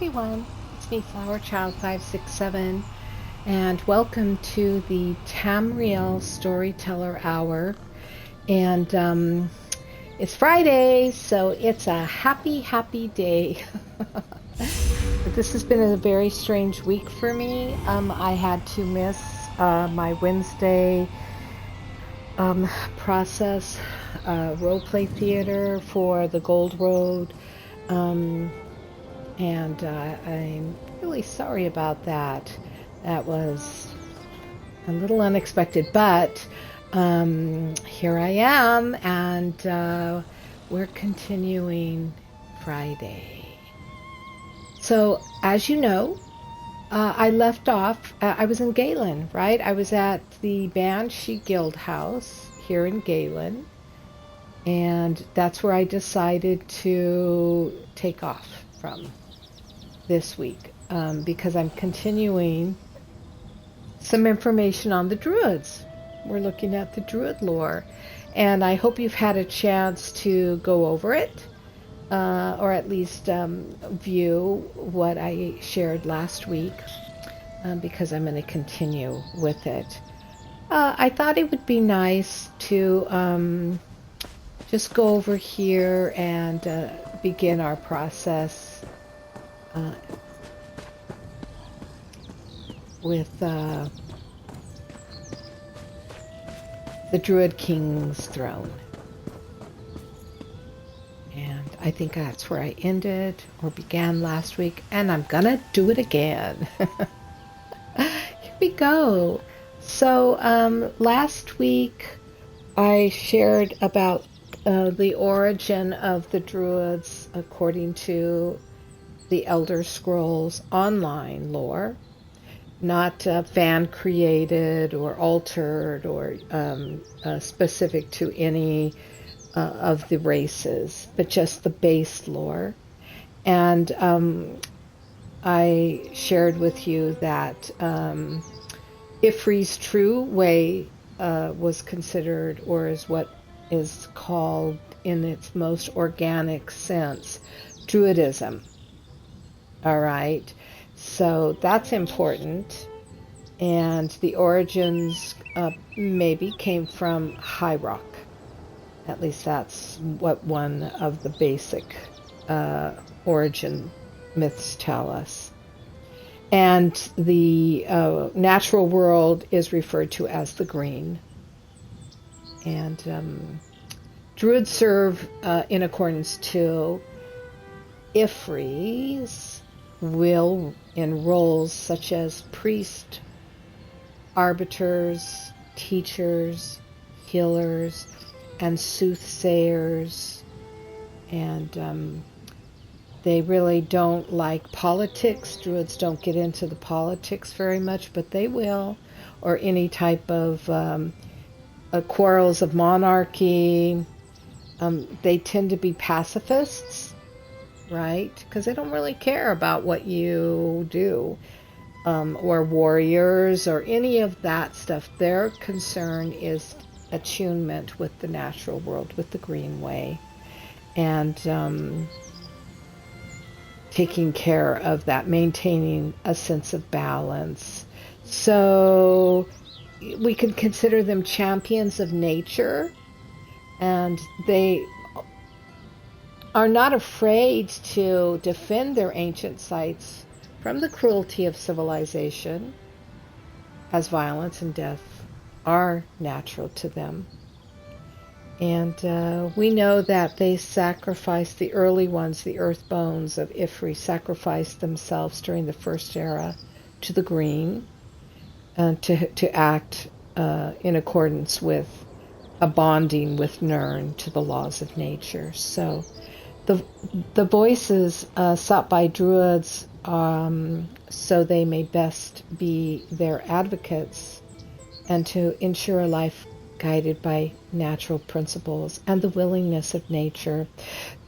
everyone, it's me, Flower Child 567, and welcome to the Tamriel Storyteller Hour. And it's Friday, so it's a happy day. This has been a very strange week for me. I had to miss my Wednesday process roleplay theater for the Gold Road. And I'm really sorry about that. That was a little unexpected, but here I am, and we're continuing Friday. So, as you know, I left off, I was in Galen, right? I was at the Banshee Guild House here in Galen, and that's where I decided to take off from this week, because I'm continuing some information on the Druids. We're looking at the Druid lore, and I hope you've had a chance to go over it, or at least view what I shared last week, because I'm going to continue with it. I thought it would be nice to just go over here and begin our process with the Druid King's throne. And I think that's where I ended or began last week, and I'm gonna do it again. Here we go. So last week I shared about the origin of the Druids according to the Elderscrolls Online lore, not fan-created or altered or specific to any of the races, but just the base lore. And I shared with you that Ifri's true way was considered, or is what is called in its most organic sense, Druidism. All right, so that's important, and the origins maybe came from High Rock. At least that's what one of the basic origin myths tell us. And the natural world is referred to as the green. And Druids serve in accordance to Ifri's will in roles such as priest, arbiters, teachers, healers, and soothsayers. And they really don't like politics. Druids don't get into the politics very much, but they will, or any type of quarrels of monarchy. They tend to be pacifists, right? Because they don't really care about what you do, or warriors, or any of that stuff. Their concern is attunement with the natural world, with the green way, and taking care of that, maintaining a sense of balance. So we can consider them champions of nature, and they are not afraid to defend their ancient sites from the cruelty of civilization, as violence and death are natural to them. And we know that they sacrificed, the early ones, the earth bones of Ifri, sacrificed themselves during the first era to the green, to act in accordance with a bonding with Nirn to the laws of nature. So the voices sought by Druids, so they may best be their advocates and to ensure a life guided by natural principles and the willingness of nature.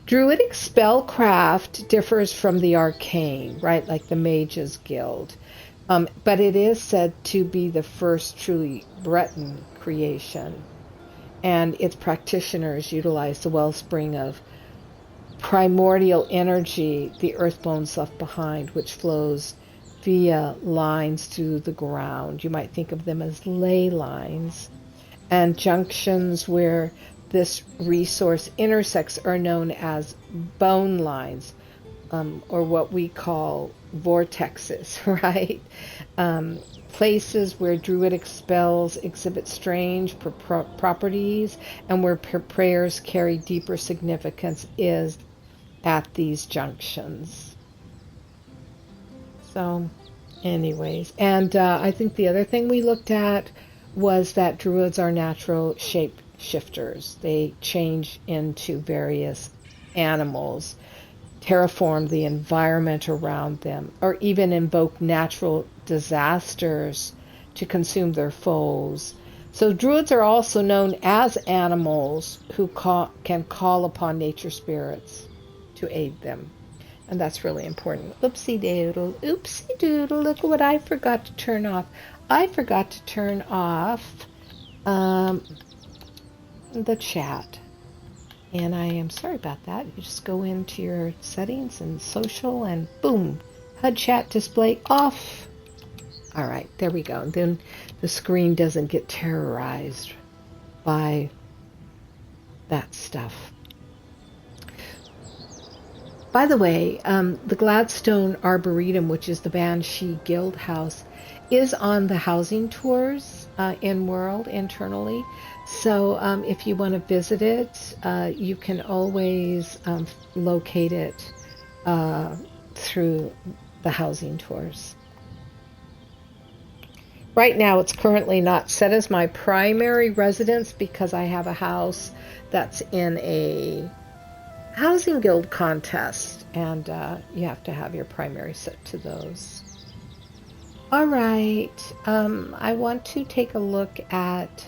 Druidic spellcraft differs from the arcane, right, like the Mages Guild, but it is said to be the first truly Breton creation, and its practitioners utilize the wellspring of primordial energy the earthbones left behind, which flows via lines through the ground. You might think of them as ley lines. And junctions where this resource intersects are known as bone lines, or what we call vortexes, right? Places where druidic spells exhibit strange properties and where prayers carry deeper significance is at these junctions. So, anyways, and I think the other thing we looked at was that druids are natural shape shifters. They change into various animals, terraform the environment around them, or even invoke natural disasters to consume their foes. So druids are also known as animals who can call upon nature spirits to aid them. And that's really important. Oopsie doodle, look what I forgot to turn off. I forgot to turn off the chat. And I am sorry about that. You just go into your settings and social and boom, HUD chat display off. All right, there we go. And then the screen doesn't get terrorized by that stuff. By the way, the Gladstone Arboretum, which is the Banshee Guild House, is on the housing tours in World internally. So if you want to visit it, you can always locate it through the housing tours. Right now, it's currently not set as my primary residence because I have a house that's in a housing guild contest, and you have to have your primary set to those. All right, I want to take a look at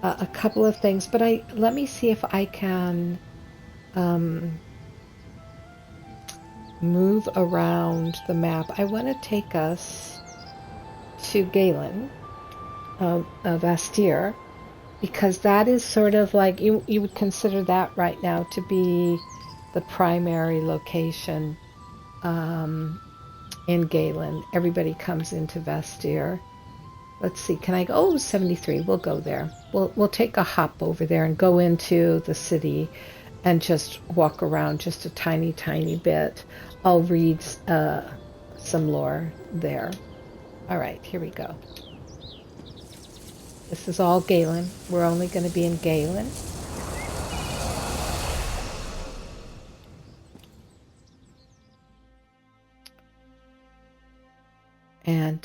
a couple of things, but let me see if I can move around the map. I want to take us to Galen of Astir, because that is sort of like, you would consider that right now to be the primary location in Galen. Everybody comes into Vestir. Let's see, can I go? Oh, 73, we'll go there. We'll take a hop over there and go into the city and just walk around just a tiny, tiny bit. I'll read some lore there. All right, here we go. This is all Galen. We're only going to be in Galen. And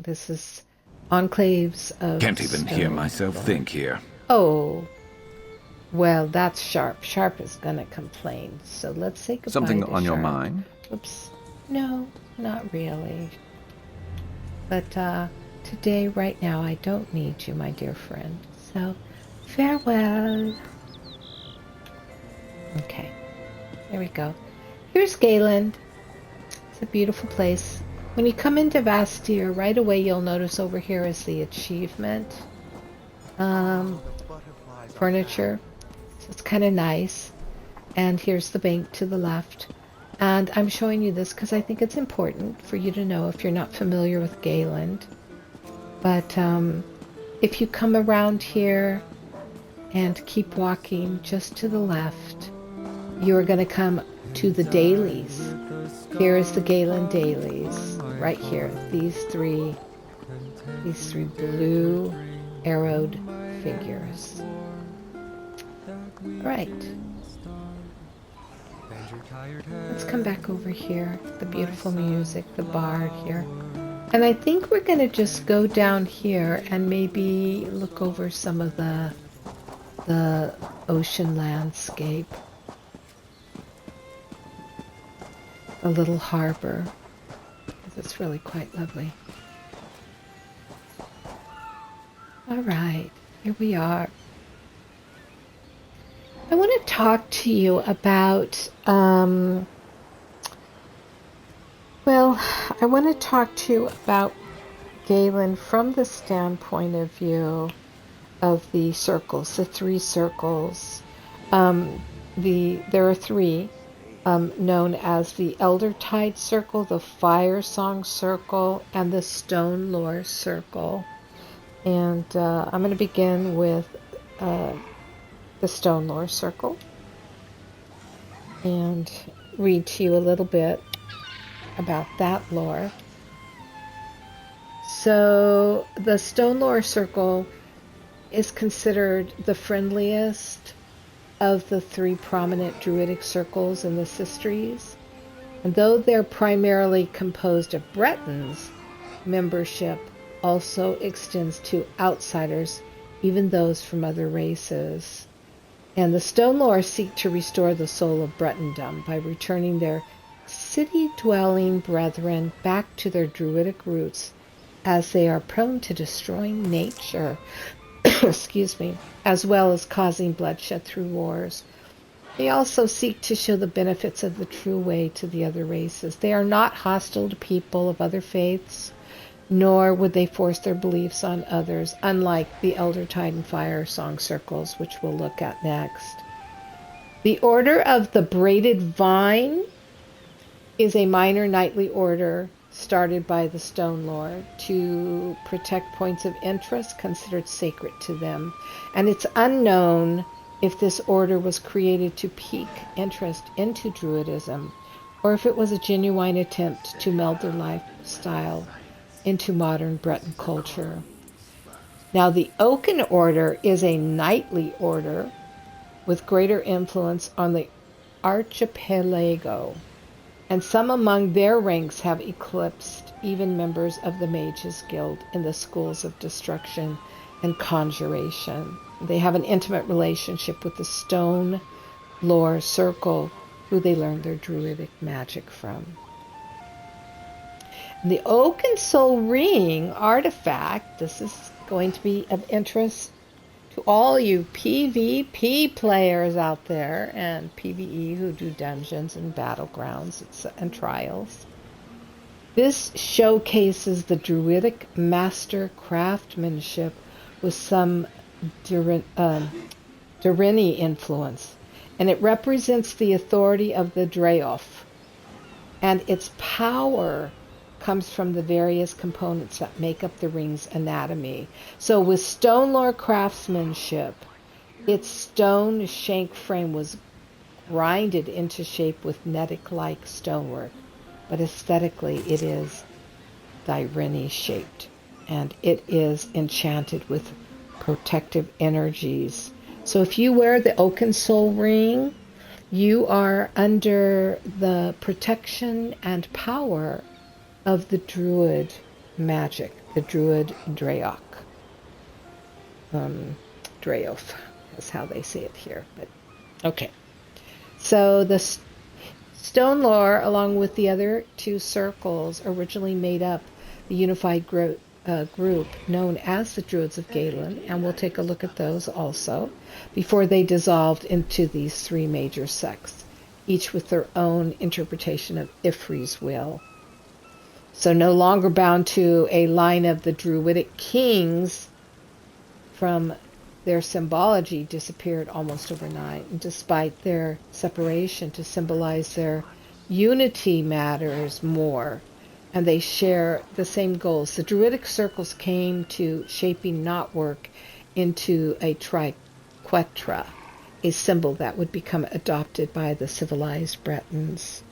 this is enclaves of Can't even stone. hear myself think here. Oh, well, that's Sharp. Sharp is going to complain. So let's say goodbye Something to on your Sharp. mind? Oops. No, not really. But today, right now, I don't need you, my dear friend. So, farewell. Okay, there we go. Here's Galen. It's a beautiful place. When you come into Vastir, right away you'll notice over here is the achievement furniture. So it's kind of nice. And here's the bank to the left. And I'm showing you this because I think it's important for you to know if you're not familiar with Galen. But if you come around here and keep walking just to the left, you're going to come to the dailies. Here is the Galen dailies, right here. These three blue arrowed figures. All right. Let's come back over here. The beautiful music, the bard here. And I think we're going to just go down here and maybe look over some of the ocean landscape. A little harbor, because it's really quite lovely. All right, here we are. I want to talk to you about, I want to talk to you about Galen from the standpoint of view of the circles, the three circles. There are three. known as the Eldertide Circle, the Fire Song Circle, and the Stone Lore Circle. And I'm going to begin with the Stone Lore Circle and read to you a little bit about that lore. So the Stone Lore Circle is considered the friendliest of the three prominent Druidic circles in the Sistries. And though they're primarily composed of Bretons, membership also extends to outsiders, even those from other races. And the Stone Lore seek to restore the soul of Bretondom by returning their city-dwelling brethren back to their Druidic roots, as they are prone to destroying nature, excuse me, as well as causing bloodshed through wars. They also seek to show the benefits of the true way to the other races. They are not hostile to people of other faiths, nor would they force their beliefs on others, unlike the Eldertide and Fire Song Circles, which we'll look at next. The Order of the Braided Vine is a minor knightly order started by the Stone Lore to protect points of interest considered sacred to them, and it's unknown if this order was created to pique interest into Druidism, or if it was a genuine attempt to meld their lifestyle into modern Breton culture. Now, the Oaken Order is a knightly order with greater influence on the archipelago, and some among their ranks have eclipsed even members of the Mages Guild in the schools of destruction and conjuration. They have an intimate relationship with the Stone Lore Circle, who they learned their druidic magic from. And the Oaken Soul Ring artifact, this is going to be of interest to all you PvP players out there and PvE who do dungeons and battlegrounds and trials. This showcases the druidic master craftsmanship with some Durini influence, and it represents the authority of the Draof, and its power comes from the various components that make up the ring's anatomy. So with Stone Lore craftsmanship, its stone shank frame was grinded into shape with Netic-like stonework, but aesthetically it is Durini shaped, and it is enchanted with protective energies. So if you wear the Oaken Soul Ring, you are under the protection and power of the Druid magic, the Druid Draof. Draof is how they say it here. But okay. So the Stone Lore, along with the other two circles, originally made up the unified group known as the Druids of Galen, and we'll take a look at those also, before they dissolved into these three major sects, each with their own interpretation of Ifri's will. So no longer bound to a line of the Druidic kings, from their symbology disappeared almost overnight, and despite their separation to symbolize their unity matters more, and they share the same goals. The Druidic circles came to shaping knotwork into a triquetra, a symbol that would become adopted by the civilized Bretons.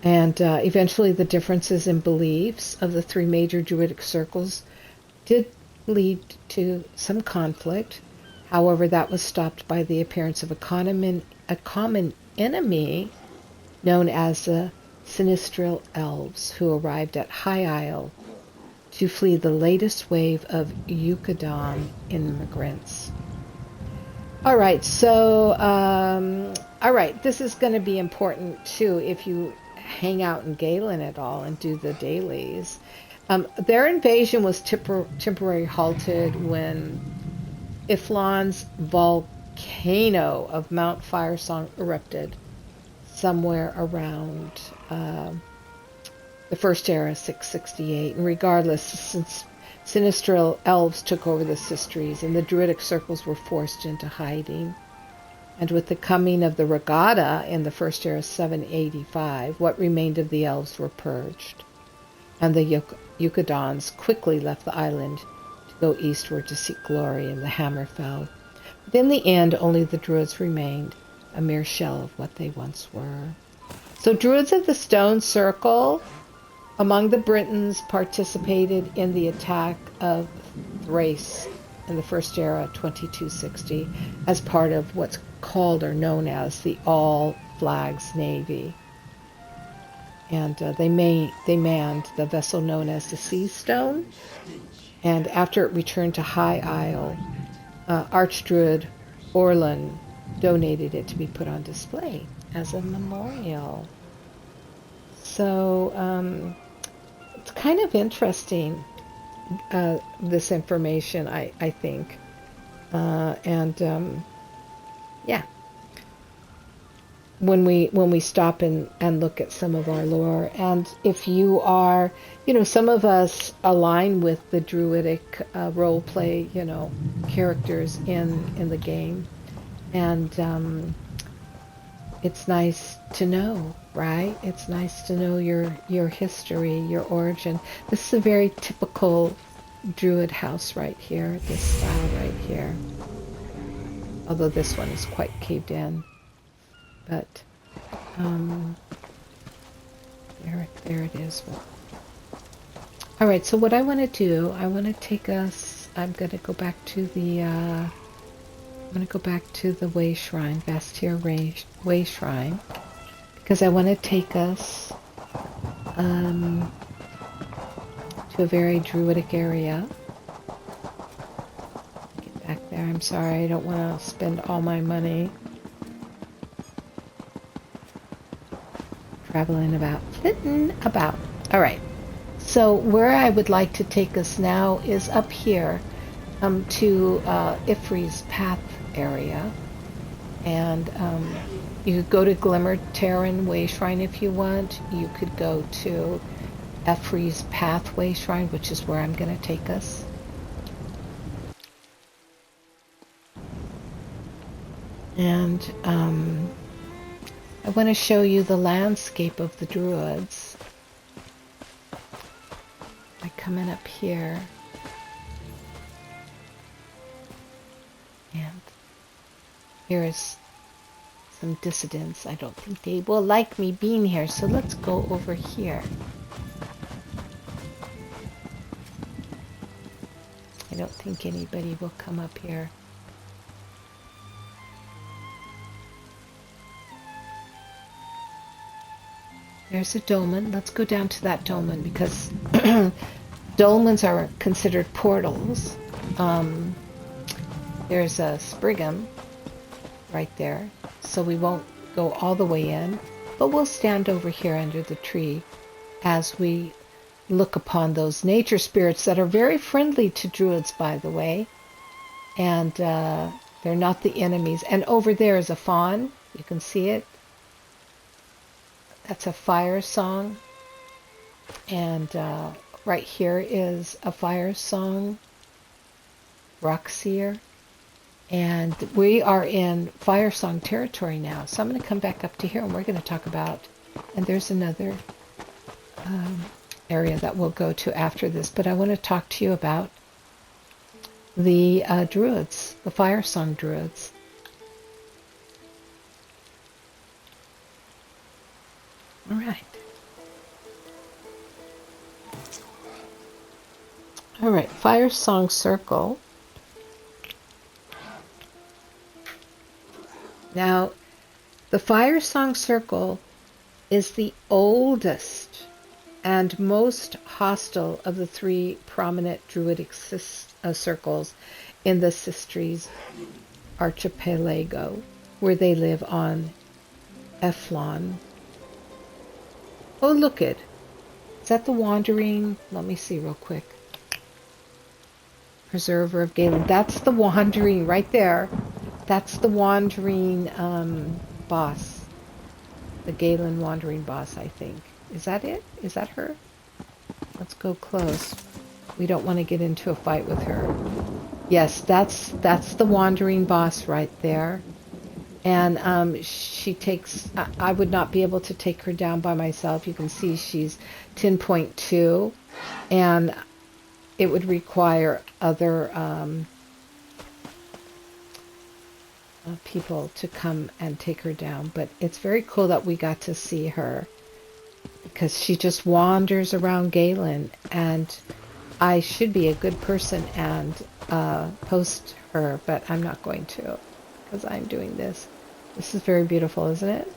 And eventually the differences in beliefs of the three major Druidic circles did lead to some conflict. However, that was stopped by the appearance of a common enemy known as the Sinistral Elves, who arrived at High Isle to flee the latest wave of Yucatan immigrants. All right, so, this is going to be important too if you hang out in Galen at all and do the dailies. Their invasion was temporarily halted when Iflan's volcano of Mount Firesong erupted somewhere around the First Era, 668. And regardless, since Sinistral Elves took over the Sistries and the Druidic circles were forced into hiding. And with the coming of the regatta in the first year of 785, what remained of the elves were purged, and the Yucadons quickly left the island to go eastward to seek glory in the Hammerfell. But in the end, only the Druids remained, a mere shell of what they once were. So Druids of the Stone Circle, among the Britons, participated in the attack of Thrace in the First Era, 2260, as part of what's called or known as the All Flags Navy. And they manned the vessel known as the Sea Stone. And after it returned to High Isle, Archdruid Orlan donated it to be put on display as a memorial. So it's kind of interesting, this information, I think. Yeah. When we stop and look at some of our lore, and if you are, some of us align with the druidic role play, characters in the game, and it's nice to know, right? It's nice to know your history, your origin. This is a very typical druid house right here, this style right here. Although this one is quite caved in. But there it is. All right, so what I want to do, I want to take us, I'm going to go back to the Way Shrine, Bastir Way Shrine, because I want to take us to a very druidic area. Get back there. I'm sorry, I don't want to spend all my money traveling about, flitting about. All right. So where I would like to take us now is up here to Ifri's Path area. And you could go to Glimmer Terran Way Shrine if you want. You could go to Ifri's Pathway Shrine, which is where I'm going to take us. And I want to show you the landscape of the Druids. I come in up here, and here is some dissidents. I don't think they will like me being here, so let's go over here. I don't think anybody will come up here. There's a dolmen. Let's go down to that dolmen, because dolmens are considered portals. There's a Sprigham right there, so we won't go all the way in, but we'll stand over here under the tree as we look upon those nature spirits that are very friendly to druids, by the way, and they're not the enemies. And over there is a fawn. You can see it. That's a fire song. And right here is a fire song, Rockseer. And we are in fire song territory now. So I'm going to come back up to here, and we're going to talk about, and there's another area that we'll go to after this. But I want to talk to you about the druids, the fire song druids. All right. All right, Fire Song Circle. Now, the Fire Song Circle is the oldest and most hostile of the three prominent druidic circles in the Sistries archipelago, where they live on Efflon. Oh, look it. Is that the Wandering? Let me see real quick. Preserver of Galen. That's the Wandering right there. That's the Wandering boss. The Galen Wandering boss, I think. Is that it? Is that her? Let's go close. We don't want to get into a fight with her. Yes, that's the Wandering boss right there. And she takes, I would not be able to take her down by myself. You can see she's 10.2, and it would require other people to come and take her down. But it's very cool that we got to see her, because she just wanders around Galen, and I should be a good person and post her, but I'm not going to, because I'm doing this. This is very beautiful, isn't it?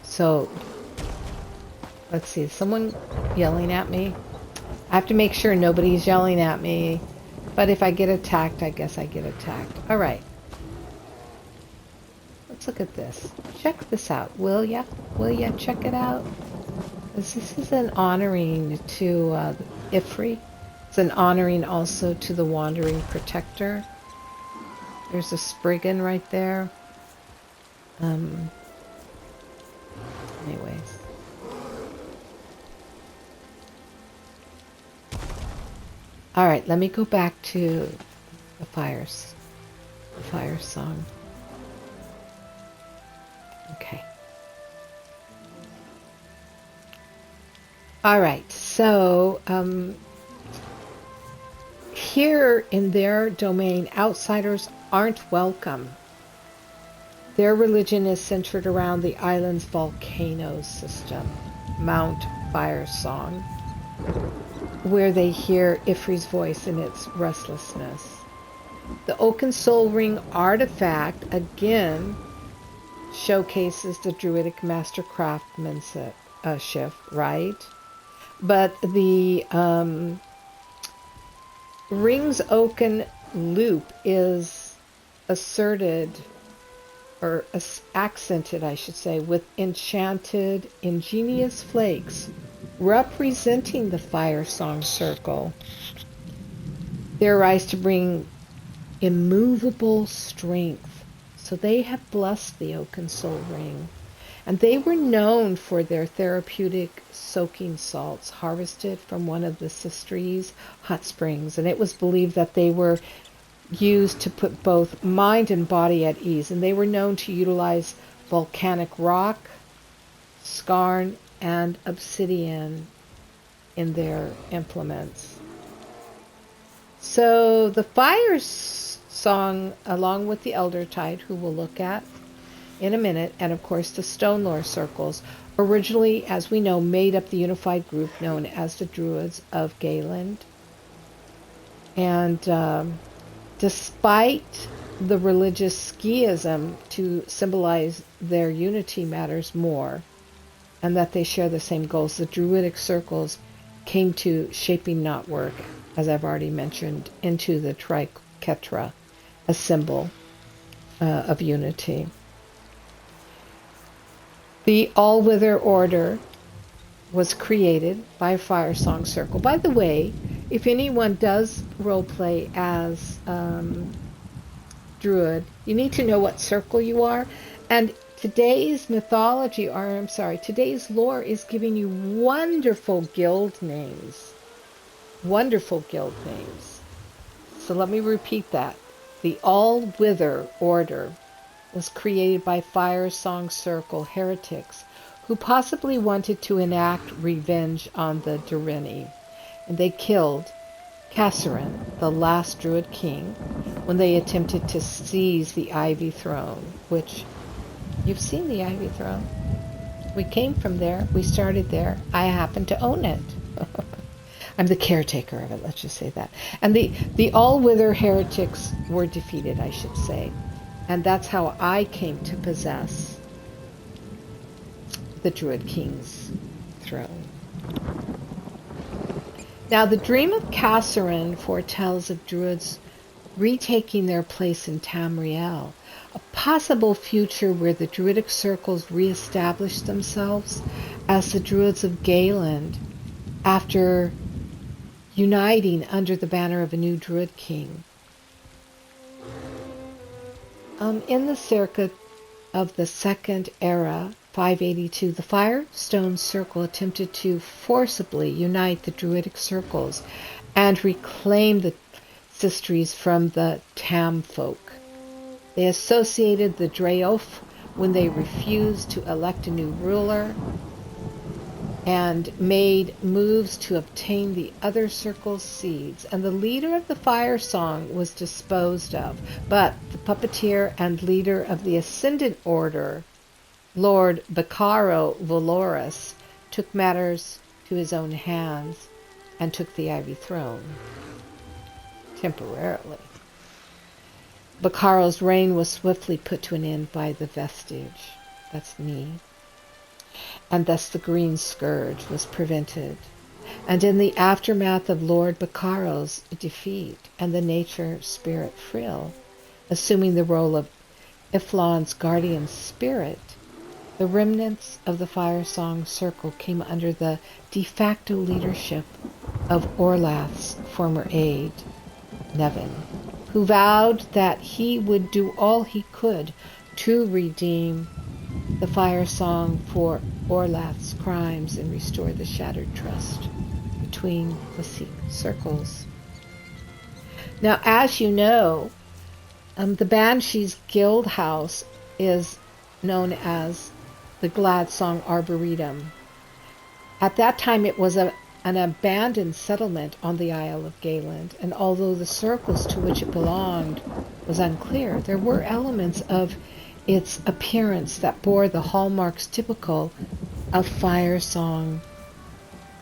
So, let's see, is someone yelling at me? I have to make sure nobody's yelling at me, but if I get attacked, I guess I get attacked. All right. Let's look at this. Check this out, will ya? Will ya check it out? This is an honoring to Ifri. It's an honoring also to the Wandering Protector. There's a Spriggan right there. Anyways. All right, let me go back to the fire song. Okay. All right, so here in their domain, outsiders aren't welcome. Their religion is centered around the island's volcano system, Mount Firesong, where they hear Ifri's voice in its restlessness. The Oaken Soul Ring artifact, again, showcases the Druidic master craftsmanship, right? But the ring's oaken loop is asserted, or accented, I should say, with enchanted, ingenious flakes representing the Fire Song Circle. They arise to bring immovable strength. So they have blessed the Oaken Soul Ring. And they were known for their therapeutic soaking salts harvested from one of the Sistree's hot springs. And it was believed that they were used to put both mind and body at ease. And they were known to utilize volcanic rock, skarn, and obsidian in their implements. So the Fire Song, along with the Eldertide, who we'll look at in a minute, and of course the Stone Lore Circles, originally, as we know, made up the unified group known as the Druids of Galen. And despite the religious schism to symbolize their unity matters more, and that they share the same goals, the Druidic Circles came to shaping knotwork, as I've already mentioned, into the triquetra, a symbol of unity. The All-Wither Order was created by Fire Song Circle. By the way, if anyone does roleplay as Druid, you need to know what circle you are. And today's mythology, or I'm sorry, today's lore is giving you wonderful guild names. Wonderful guild names. So let me repeat that. The All-Wither Order was created by Fire Song Circle heretics who possibly wanted to enact revenge on the Durini. And they killed Kassarin, the last Druid king, when they attempted to seize the Ivy Throne, which you've seen the Ivy Throne. We came from there. We started there. I happen to own it. I'm the caretaker of it, let's just say that. And the All-Wither heretics were defeated, I should say. And that's how I came to possess the Druid King's throne. Now, the dream of Kassarin foretells of Druids retaking their place in Tamriel, a possible future where the Druidic circles reestablish themselves as the Druids of Galen after uniting under the banner of a new Druid king. In the circa of the Second Era, 582, the Firestone Circle attempted to forcibly unite the Druidic circles and reclaim the Sistries from the Tam folk. They associated the Draof when they refused to elect a new ruler, and made moves to obtain the other circle's seeds. And the leader of the fire song was disposed of, but the puppeteer and leader of the Ascendant Order, Lord Beccaro Valorous, took matters to his own hands and took the Ivy Throne temporarily. Beccaro's reign was swiftly put to an end by the Vestige, that's me, and thus the Green Scourge was prevented. And in the aftermath of Lord Beccaro's defeat and the nature spirit Frill, assuming the role of Iflon's guardian spirit, the remnants of the Firesong Circle came under the de facto leadership of Orlath's former aide, Nevin, who vowed that he would do all he could to redeem the Firesong for Orlath's crimes and restore the shattered trust between the circles. Now, as you know, the Banshees Guild House is known as the Gladsong Arboretum. At that time, it was an abandoned settlement on the Isle of Galen, and although the circles to which it belonged was unclear, there were elements of its appearance that bore the hallmarks typical of Firesong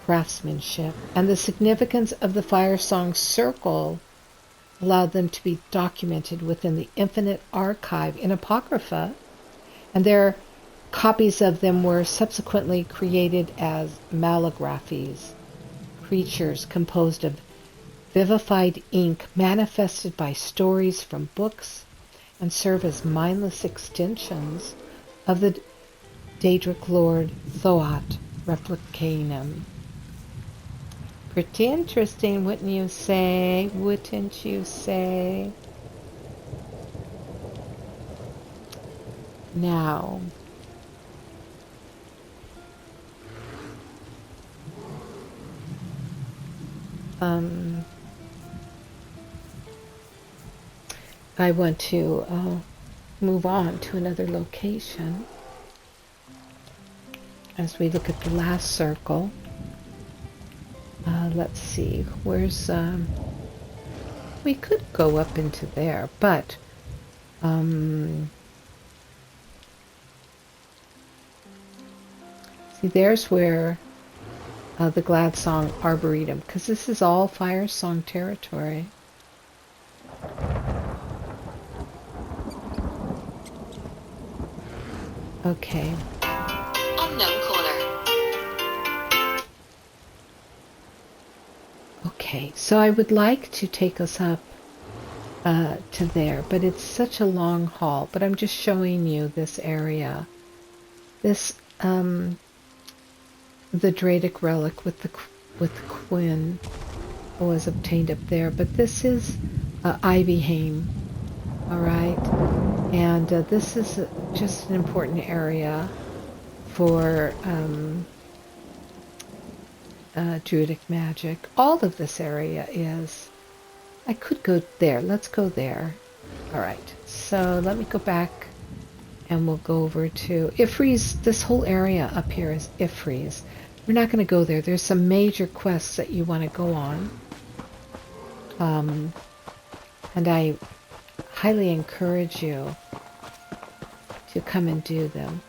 craftsmanship, and the significance of the Firesong Circle allowed them to be documented within the infinite archive in Apocrypha, and their copies of them were subsequently created as malographies, creatures composed of vivified ink manifested by stories from books and serve as mindless extensions of the Daedric Lord Thoat Replicanum. Pretty interesting, wouldn't you say? Wouldn't you say? Now, I want to move on to another location as we look at the last circle. Let's see, where's, we could go up into there, but, see, there's where the Gladsong Arboretum, because this is all Firesong territory. Okay. Unknown caller. Okay, so I would like to take us up to there, but it's such a long haul. But I'm just showing you this area. This, the Dradic relic with the Quinn was obtained up there. But this is Ivyheim, all right? And this is just an important area for Druidic magic. All of this area is. I could go there. Let's go there. All right. So let me go back and we'll go over to Ifrees. This whole area up here is Ifrees. We're not going to go there. There's some major quests that you want to go on. And I highly encourage you to come and do them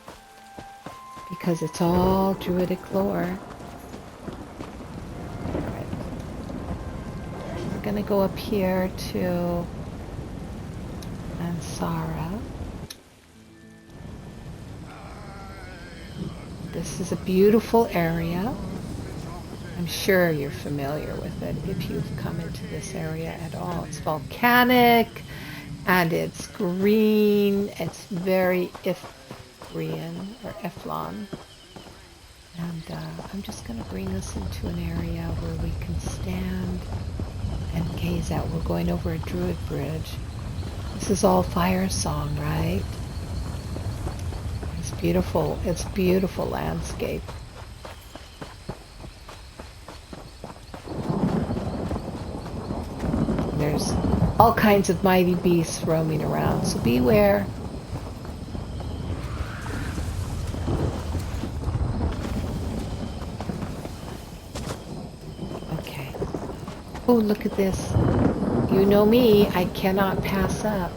because it's all Druidic lore. We're going to go up here to Ansara. This is a beautiful area. I'm sure you're familiar with it if you've come into this area at all. It's volcanic and it's green. It's very Ifrian or Iflon. And I'm just going to bring us into an area where we can stand and gaze out. We're going over a druid bridge. This is all Firesong, right? It's beautiful. It's beautiful landscape. There's all kinds of mighty beasts roaming around, so beware. Okay. Oh, look at this. You know me, I cannot pass up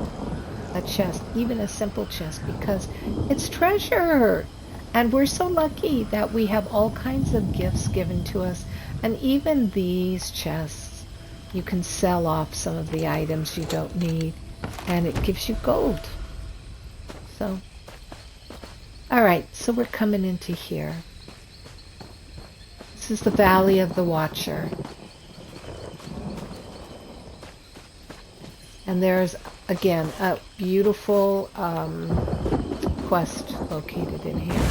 a chest, even a simple chest, because it's treasure. And we're so lucky that we have all kinds of gifts given to us. And even these chests, you can sell off some of the items you don't need, and it gives you gold. So, all right, so we're coming into here. This is the Valley of the Watcher. And there's, again, a beautiful quest located in here.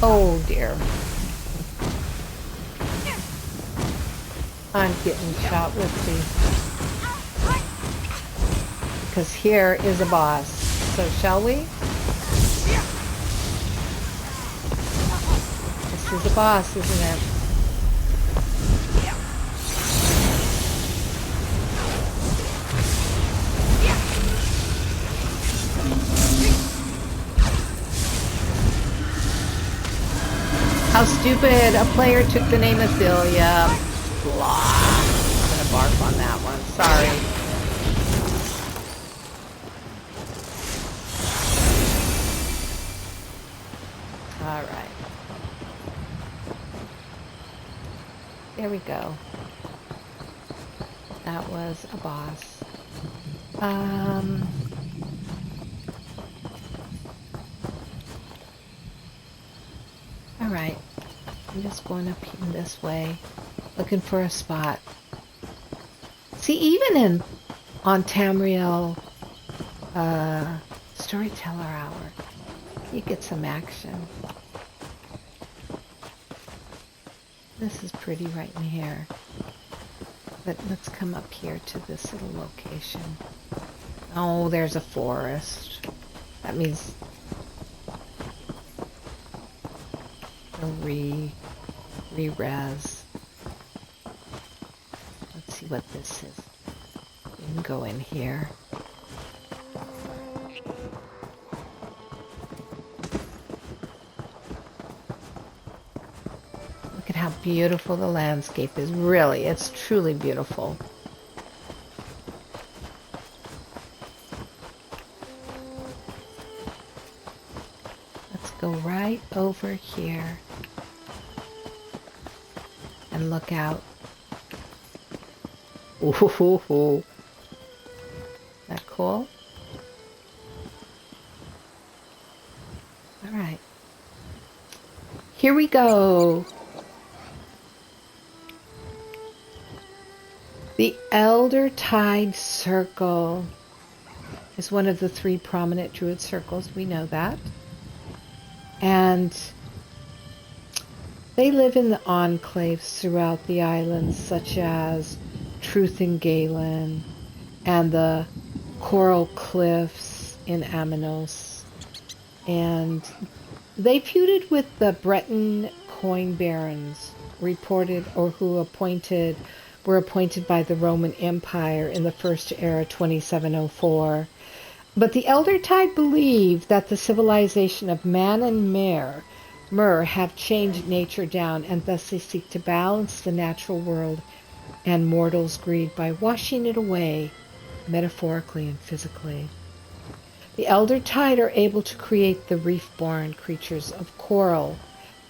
Oh dear. I'm getting shot with the... Because here is a boss. So shall we? This is a boss, isn't it? How stupid. A player took the name of Philia. Blah. I'm gonna barf on that one. Sorry. Alright. There we go. That was a boss. Alright. I'm just going up in this way, looking for a spot. See, even on Tamriel Storyteller Hour, you get some action. This is pretty right in here. But let's come up here to this little location. Oh, there's a forest. That means a re-res. Let's see what this is. We can go in here. Look at how beautiful the landscape is. Really, it's truly beautiful. Let's go right over here and look out. Ooh, that cool? All right, here we go. The Eldertide Circle is one of the 3 prominent Druid circles. We know that. And they live in the enclaves throughout the islands, such as Truth in Galen and the Coral Cliffs in Aminos. And they feuded with the Breton coin barons, reported or who were appointed by the Roman Empire in the First Era 2704. But the Eldertide believe that the civilization of Man and Mer have chained nature down, and thus they seek to balance the natural world and mortals' greed by washing it away, metaphorically and physically. The Eldertide are able to create the reef-born creatures of coral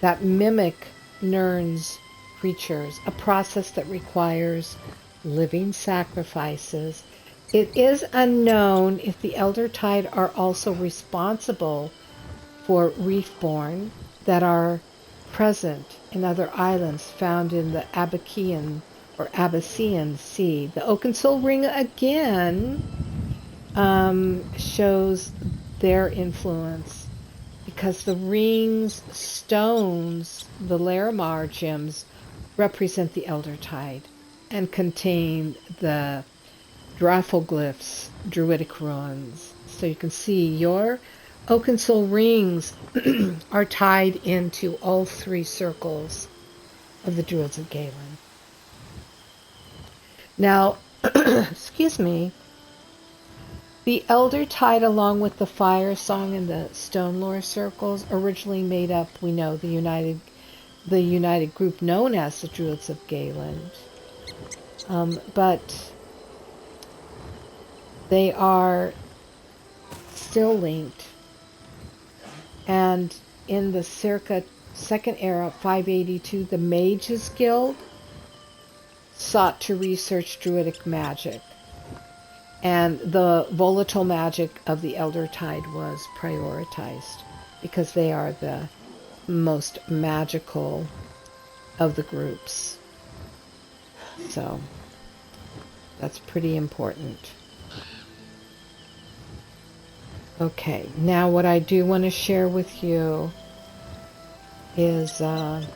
that mimic Nirn's creatures, a process that requires living sacrifices. It is unknown if the Eldertide are also responsible for reef-born that are present in other islands found in the Abacean Sea. The Oakensoul Ring again shows their influence, because the ring's stones, the Larimar gems, represent the Eldertide and contain the Draphoglyphs, Druidic ruins. So you can see your Oakensoul rings are tied into all 3 circles of the Druids of Galen. Now, excuse me, the Elder Tide, along with the Fire Song and the Stone Lore Circles, originally made up, we know, the united group known as the Druids of Galen. But they are still linked. And in the circa Second Era, 582, the Mages Guild sought to research Druidic magic. And the volatile magic of the Elder Tide was prioritized because they are the most magical of the groups. So that's pretty important. Okay, now what I do want to share with you is I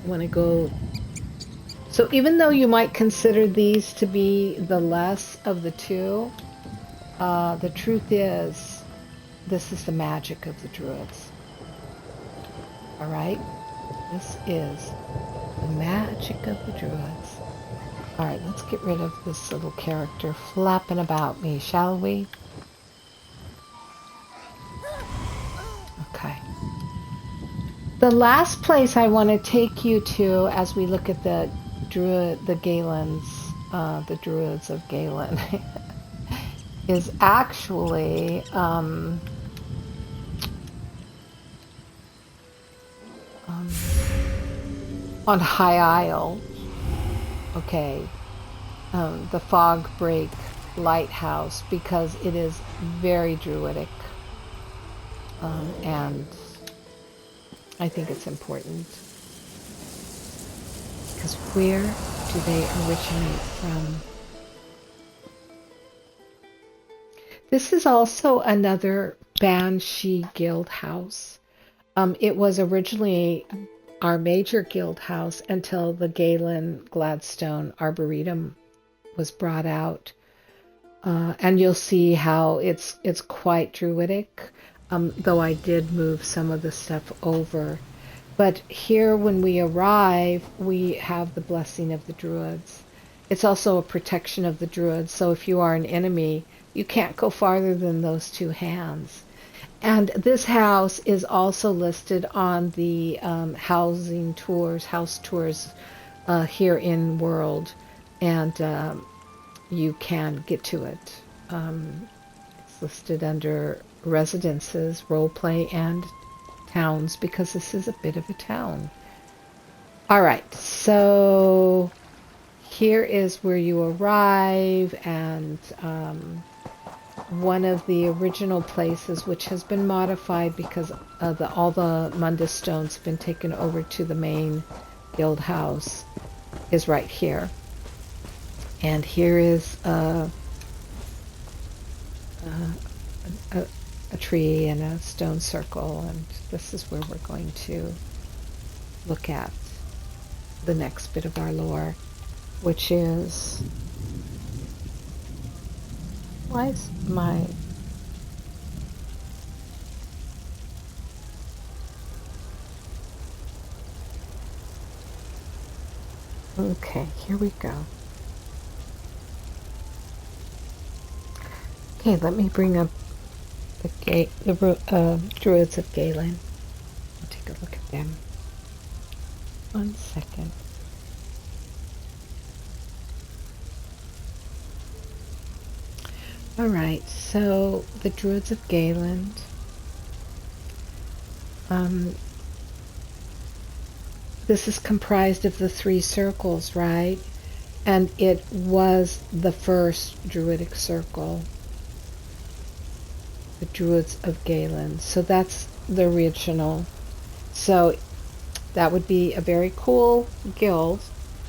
want to go. So even though you might consider these to be the less of the two, the truth is this is the magic of the Druids. All right? This is the magic of the Druids. All right, let's get rid of this little character flapping about me, shall we? Okay. The last place I want to take you to as we look at the Galens, the Druids of Galen, is actually on High Isle. Okay, the Fog Break Lighthouse, because it is very druidic, and I think it's important, because where do they originate from? This is also another Banshee guild house. It was originally our major guild house until the Galen Gladstone Arboretum was brought out. And you'll see how it's quite druidic, though I did move some of the stuff over. But here when we arrive, we have the blessing of the Druids. It's also a protection of the Druids, so if you are an enemy, you can't go farther than those two hands. And this house is also listed on the house tours here in World, and you can get to it. It's listed under residences, roleplay, and towns, because this is a bit of a town. All right, so here is where you arrive, and one of the original places, which has been modified because all the Mundus stones have been taken over to the main guild house, is right here. And here is a tree and a stone circle, and this is where we're going to look at the next bit of our lore, which is, why is my okay, here we go. Okay, let me bring up the Druids of Galen. I'll take a look at them. 1 second. All right, so the Druids of Galen. This is comprised of the 3 circles, right? And it was the first Druidic circle, the Druids of Galen. So that's the original. So that would be a very cool guild,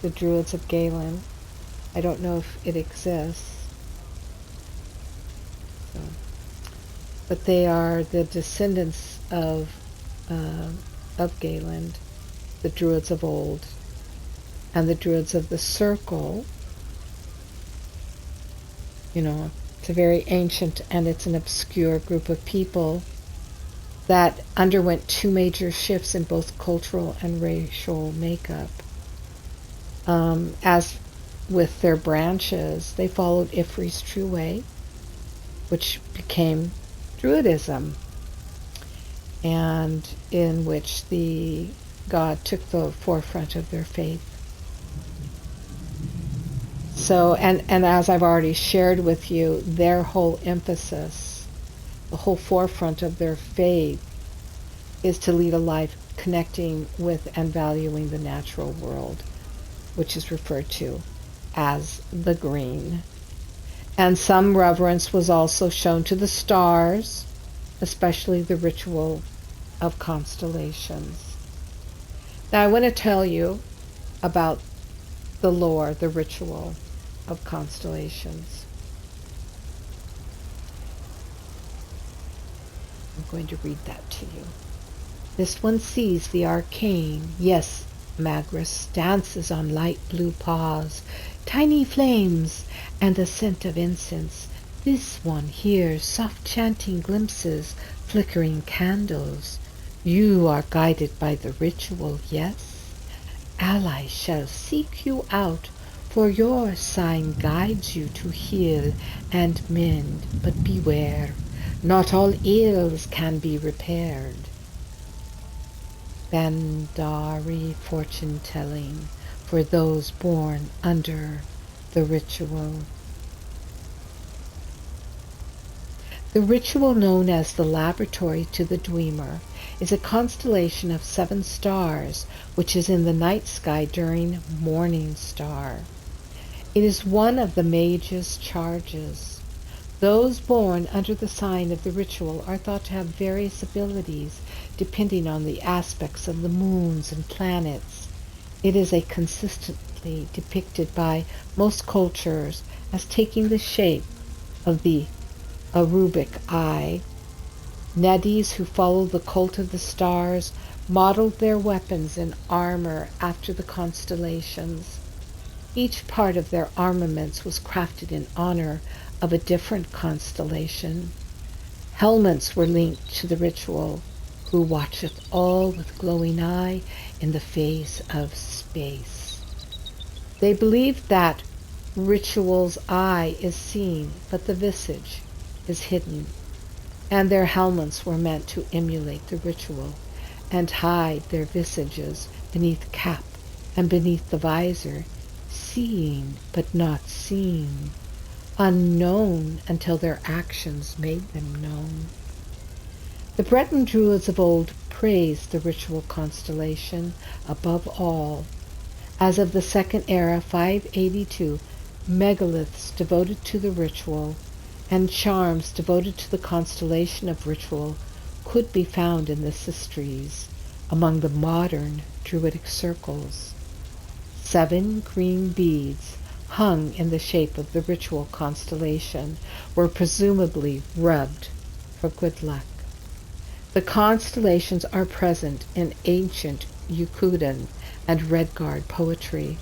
the Druids of Galen. I don't know if it exists. So, but they are the descendants of Galen, the Druids of old, and the Druids of the Circle. You know, it's a very ancient and it's an obscure group of people that underwent 2 major shifts in both cultural and racial makeup. As with their branches, they followed Ifri's true way, which became Druidism, and in which the god took the forefront of their faith. So, and as I've already shared with you, their whole emphasis, the whole forefront of their faith, is to lead a life connecting with and valuing the natural world, which is referred to as the green. And some reverence was also shown to the stars, especially the ritual of constellations. Now I want to tell you about the lore, the ritual of constellations. I'm going to read that to you. This one sees the arcane, yes, Magrus dances on light blue paws, tiny flames and the scent of incense. This one hears soft chanting glimpses, flickering candles. You are guided by the ritual, yes? Allies shall seek you out, for your sign guides you to heal and mend. But beware, not all ills can be repaired. Bandari fortune-telling for those born under the ritual. The ritual, known as the laboratory to the dreamer, is a constellation of 7 stars, which is in the night sky during morning star. It is one of the mage's charges. Those born under the sign of the ritual are thought to have various abilities depending on the aspects of the moons and planets. It is consistently depicted by most cultures as taking the shape of the arubic eye. Nadis who followed the cult of the stars modeled their weapons and armor after the constellations. Each part of their armaments was crafted in honor of a different constellation. Helmets were linked to the ritual, who watcheth all with glowing eye in the face of space. They believed that ritual's eye is seen, but the visage is hidden, and their helmets were meant to emulate the ritual and hide their visages beneath cap and beneath the visor, seeing but not seen, unknown until their actions made them known. The Breton Druids of old praised the ritual constellation above all. As of the Second Era, 582, megaliths devoted to the ritual and charms devoted to the constellation of ritual could be found in the sistries among the modern Druidic circles. 7 green beads hung in the shape of the ritual constellation were presumably rubbed for good luck. The constellations are present in ancient Yukudan and Redguard poetry.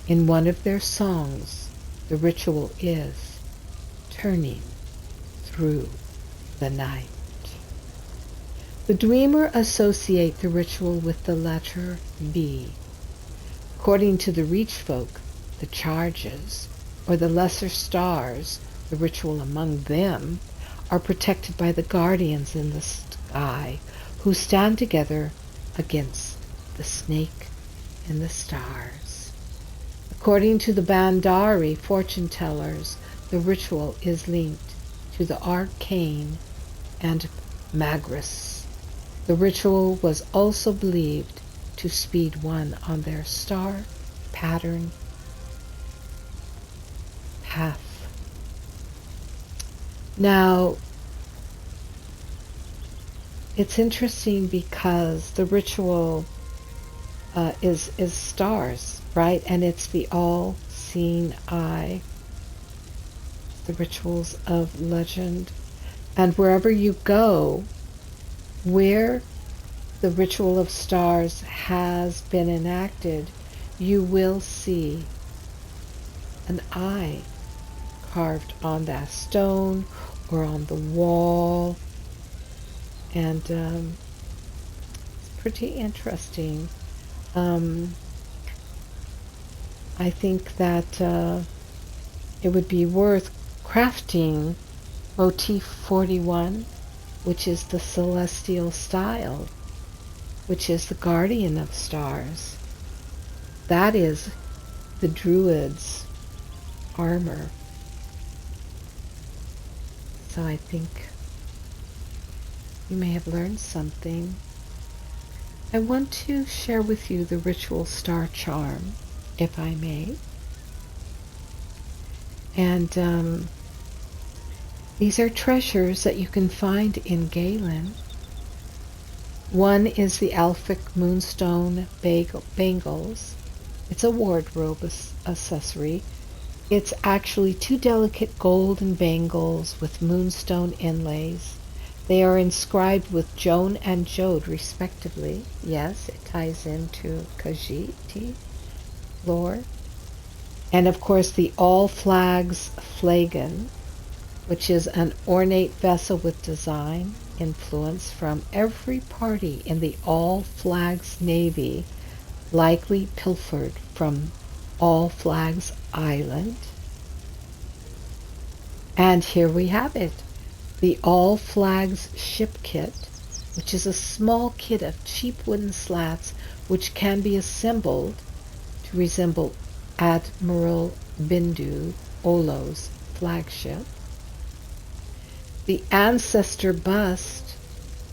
In one of their songs, the ritual is turning through the night. The Dreamer associate the ritual with the letter B. According to the Reach folk, the charges, or the lesser stars, the ritual among them, are protected by the guardians in the sky, who stand together against the snake in the stars. According to the Bandari fortune tellers, the ritual is linked to the arcane and Magrus. The ritual was also believed to speed one on their star pattern path. Now, it's interesting because the ritual is stars, right? And it's the all-seeing eye. The rituals of legend. And wherever you go, where the ritual of stars has been enacted, you will see an eye carved on that stone or on the wall. And it's pretty interesting. I think that it would be worth crafting motif 41, which is the celestial style, which is the guardian of stars. That is the Druid's armor. So I think you may have learned something. I want to share with you the ritual star charm, if I may. And these are treasures that you can find in Galen. One is the Alphic Moonstone Bangles. It's a wardrobe accessory. It's actually 2 delicate golden bangles with moonstone inlays. They are inscribed with Joan and Jode, respectively. Yes, it ties into Khajiit lore. And of course, the All Flags flagon, which is an ornate vessel with design influence from every party in the All Flags Navy, likely pilfered from All Flags Island. And here we have it, the All Flags ship kit, which is a small kit of cheap wooden slats which can be assembled to resemble Admiral Bindu Olo's flagship. The ancestor bust,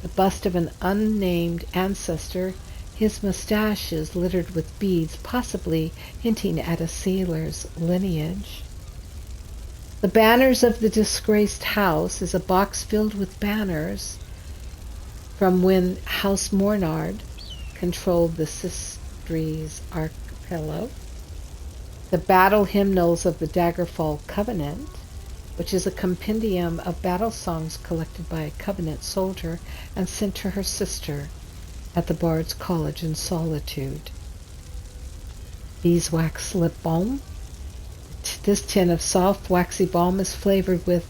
the bust of an unnamed ancestor, his mustache is littered with beads, possibly hinting at a sailor's lineage. The banners of the disgraced house is a box filled with banners from when House Mornard controlled the Sistries archipelago. The battle hymnals of the Daggerfall Covenant, which is a compendium of battle songs collected by a Covenant soldier and sent to her sister at the Bard's College in Solitude. Beeswax lip balm. This tin of soft, waxy balm is flavored with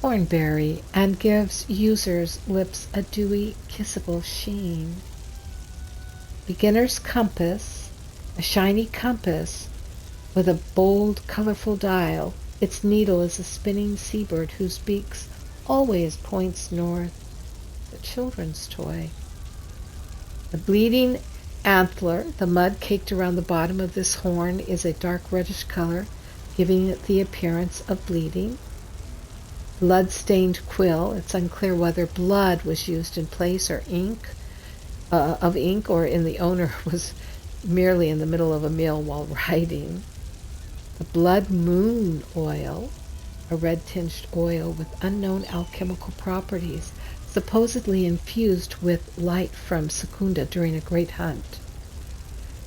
cornberry and gives users' lips a dewy, kissable sheen. Beginner's compass, a shiny compass with a bold, colorful dial. Its needle is a spinning seabird whose beak always points north. A children's toy. The bleeding antler, the mud caked around the bottom of this horn, is a dark reddish color, giving it the appearance of bleeding. Blood-stained quill. It's unclear whether blood was used in place or ink, or in the owner was merely in the middle of a meal while writing. The blood moon oil, a red-tinged oil with unknown alchemical properties, supposedly infused with light from Secunda during a great hunt.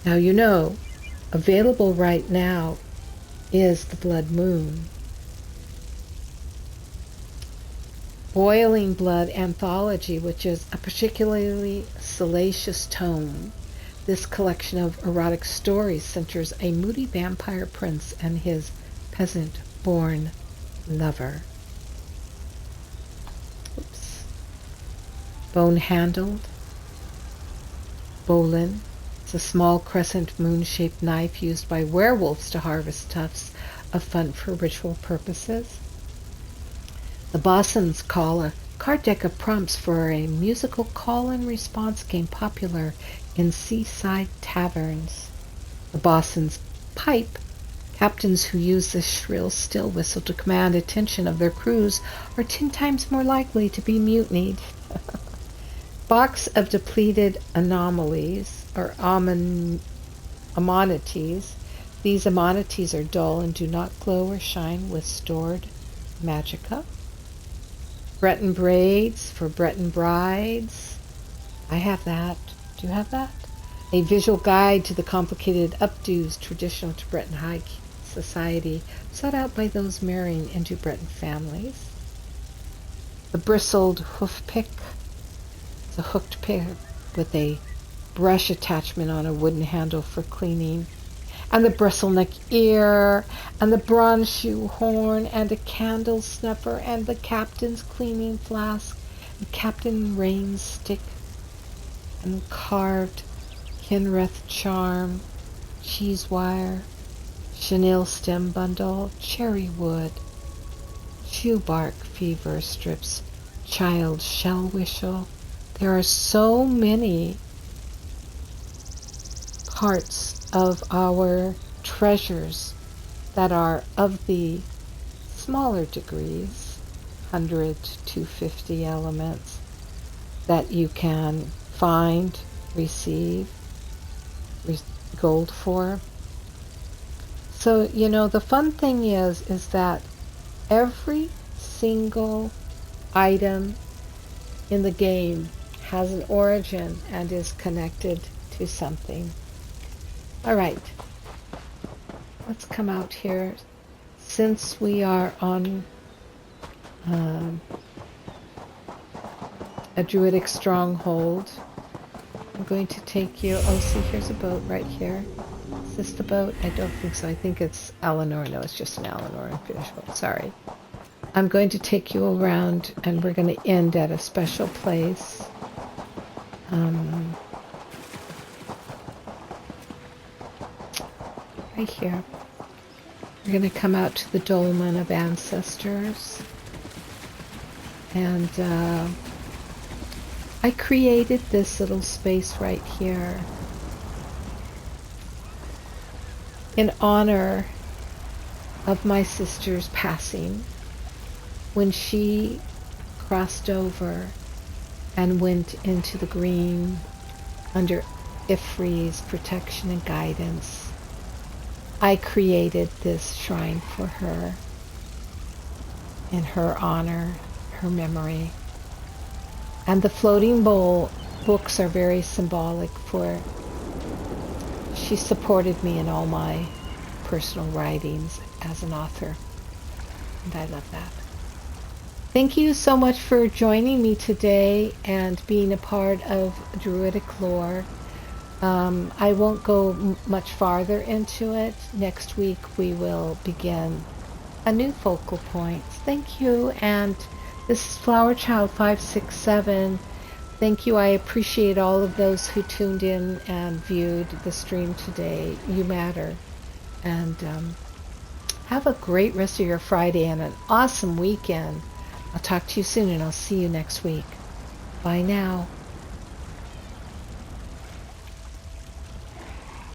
Now you know, available right now is the Blood Moon. Boiling Blood Anthology, which is a particularly salacious tome. This collection of erotic stories centers a moody vampire prince and his peasant-born lover. Oops. Bone-handled. Bolin. It's a small crescent moon-shaped knife used by werewolves to harvest tufts of fun for ritual purposes. The Bosun's Call, a card deck of prompts for a musical call and response game popular in seaside taverns. The Bosun's Pipe. Captains who use this shrill still whistle to command attention of their crews are 10 times more likely to be mutinied. Box of depleted anomalies, or ammonities. These ammonities are dull and do not glow or shine with stored magicka. Breton braids for Breton brides. I have that. Do you have that? A visual guide to the complicated updos traditional to Breton high society, sought out by those marrying into Breton families. The bristled hoof pick. It's a hooked pick with a brush attachment on a wooden handle for cleaning. And the bristleneck ear, and the bronze shoe horn, and a candle snuffer, and the captain's cleaning flask, and Captain Rain's stick, and carved Kinreth charm, cheese wire, chenille stem bundle, cherry wood, chew bark fever strips, child shell whistle. There are so many parts of our treasures that are of the smaller degrees, 100 to 50 elements, that you can find, receive gold for. So, the fun thing is that every single item in the game has an origin and is connected to something. All right, let's come out here. Since we are on a druidic stronghold, I'm going to take you. Oh, see, here's a boat right here. Is this the boat? I don't think so. I think it's Eleanor. No, it's just an Eleanor and Fish boat. Sorry. I'm going to take you around, and we're going to end at a special place. Right here. We're going to come out to the Dolmen of Ancestors. And I created this little space right here in honor of my sister's passing, when she crossed over and went into the green under Ifri's protection and guidance. I created this shrine for her in her honor, her memory. And the floating bowl books are very symbolic, for she supported me in all my personal writings as an author. And I love that. Thank you so much for joining me today and being a part of Druidic lore. I won't go much farther into it. Next week we will begin a new focal point. Thank you, and this is Flower Child 567. Thank you. I appreciate all of those who tuned in and viewed the stream today. You matter. And have a great rest of your Friday and an awesome weekend. I'll talk to you soon, and I'll see you next week. Bye now.